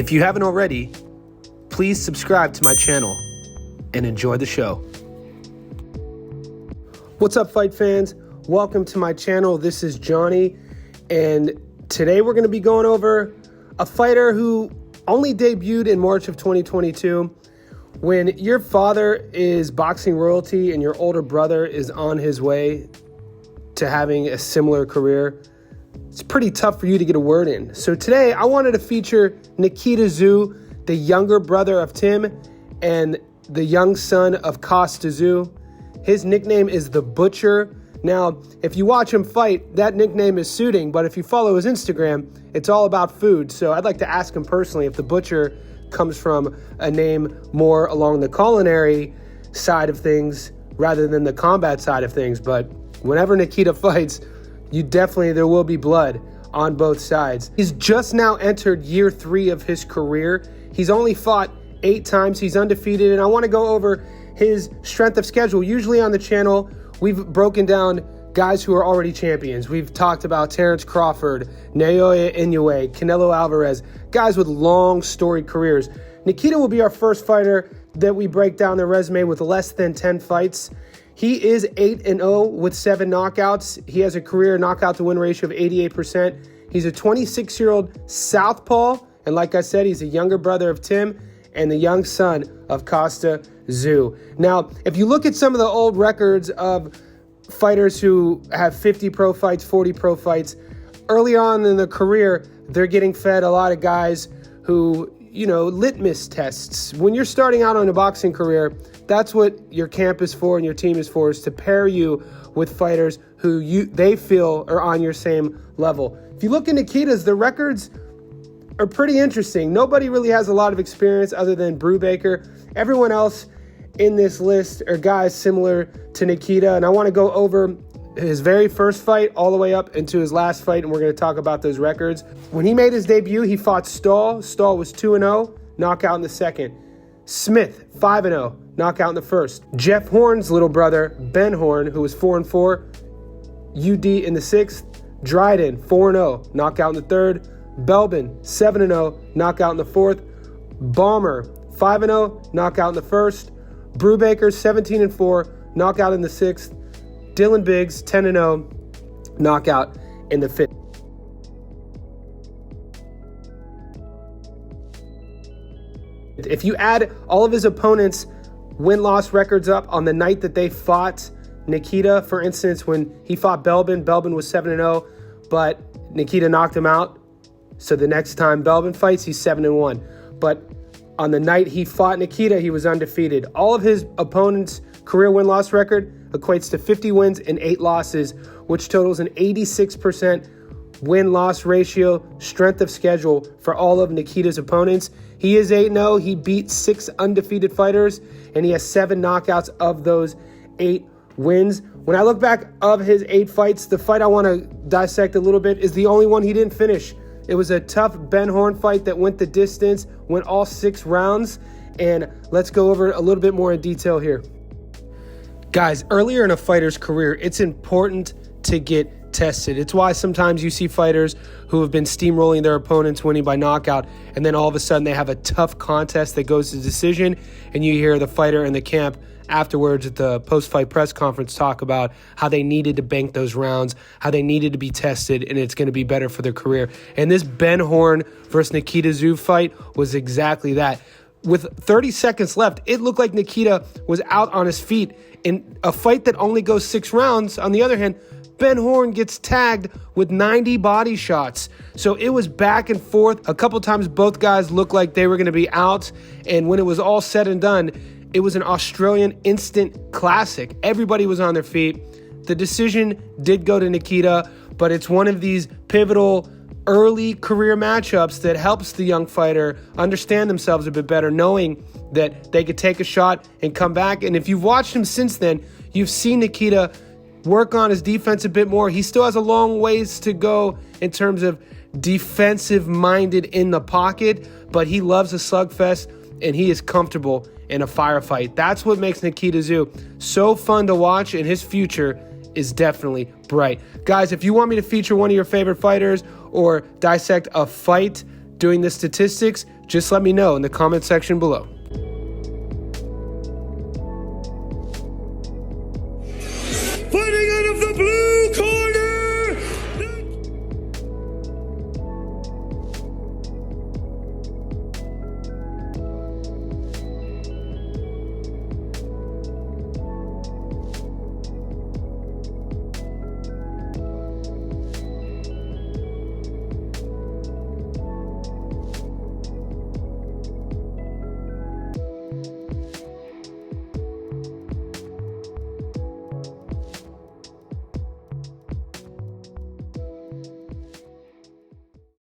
If you haven't already, please subscribe to my channel and enjoy the show. What's up, fight fans? Welcome to my channel. This is Johnny, and today we're going to be going over a fighter who only debuted in March of 2022. When your father is boxing royalty and your older brother is on his way to having a similar career, it's pretty tough for you to get a word in. So today I wanted to feature Nikita Tszyu, the younger brother of Tim and the young son of Tszyu. His nickname is The Butcher. Now, if you watch him fight, that nickname is suiting, but if you follow his Instagram, it's all about food. So I'd like to ask him personally if The Butcher comes from a name more along the culinary side of things rather than the combat side of things. But whenever Nikita fights, there will be blood on both sides. He's just now entered year 3 of his career. He's only fought 8 times. He's undefeated, and I want to go over his strength of schedule. Usually on the channel, we've broken down guys who are already champions. We've talked about Terrence Crawford, Naoya Inoue, Canelo Alvarez, guys with long storied careers. Nikita will be our first fighter that we break down their resume with less than 10 fights. He is 8-0 with 7 knockouts. He has a career knockout to win ratio of 88%. He's a 26-year-old southpaw, and like I said, he's a younger brother of Tim and the young son of Tszyu. Now, if you look at some of the old records of fighters who have 50 pro fights, 40 pro fights, early on in their career, they're getting fed a lot of guys who, litmus tests. When you're starting out on a boxing career, that's what your camp is for and your team is for, is to pair you with fighters who they feel are on your same level. If you look at Nikita's, the records are pretty interesting. Nobody really has a lot of experience other than Brubaker. Everyone else in this list are guys similar to Nikita, and I want to go over his very first fight all the way up into his last fight, and we're going to talk about those records. When he made his debut, he fought Stahl. Stahl was 2-0, knockout in the second. Smith, 5-0, knockout in the first. Jeff Horn's little brother, Ben Horn, who was 4-4, UD in the sixth. Dryden, 4-0, knockout in the third. Belbin, 7-0, knockout in the fourth. Balmer, 5-0, knockout in the first. Brubaker, 17-4, knockout in the sixth. Dylan Biggs, 10-0, knockout in the fifth. If you add all of his opponents' win-loss records up on the night that they fought Nikita, for instance, when he fought Belbin was 7-0, but Nikita knocked him out. So the next time Belbin fights, he's 7-1. But on the night he fought Nikita, he was undefeated. All of his opponents' career win-loss record equates to 50 wins and 8 losses, which totals an 86% win-loss ratio, strength of schedule for all of Nikita's opponents. He is 8-0. He beat 6 undefeated fighters, and he has 7 knockouts of those 8 wins. When I look back of his 8 fights, the fight I want to dissect a little bit is the only one he didn't finish. It was a tough Ben Horn fight that went the distance, went all 6 rounds, and let's go over a little bit more in detail here. Guys, earlier in a fighter's career, it's important to get tested. It's why sometimes you see fighters who have been steamrolling their opponents, winning by knockout, and then all of a sudden they have a tough contest that goes to decision, and you hear the fighter in the camp afterwards at the post-fight press conference talk about how they needed to bank those rounds, how they needed to be tested, and it's going to be better for their career. And this Ben Horn versus Nikita Tszyu fight was exactly that. With 30 seconds left, it looked like Nikita was out on his feet. In a fight that only goes 6 rounds, on the other hand, Ben Horn gets tagged with 90 body shots. So it was back and forth. A couple times both guys looked like they were going to be out, and when it was all said and done, it was an Australian instant classic. Everybody was on their feet. The decision did go to Nikita, but it's one of these pivotal early career matchups that helps the young fighter understand themselves a bit better, knowing that they could take a shot and come back. And if you've watched him since then, you've seen Nikita work on his defense a bit more. He still has a long ways to go in terms of defensive-minded in the pocket, but he loves a slugfest, and he is comfortable in a firefight. That's what makes Nikita Tszyu so fun to watch, and his future is definitely bright. Guys, if you want me to feature one of your favorite fighters or dissect a fight doing the statistics, just let me know in the comment section below.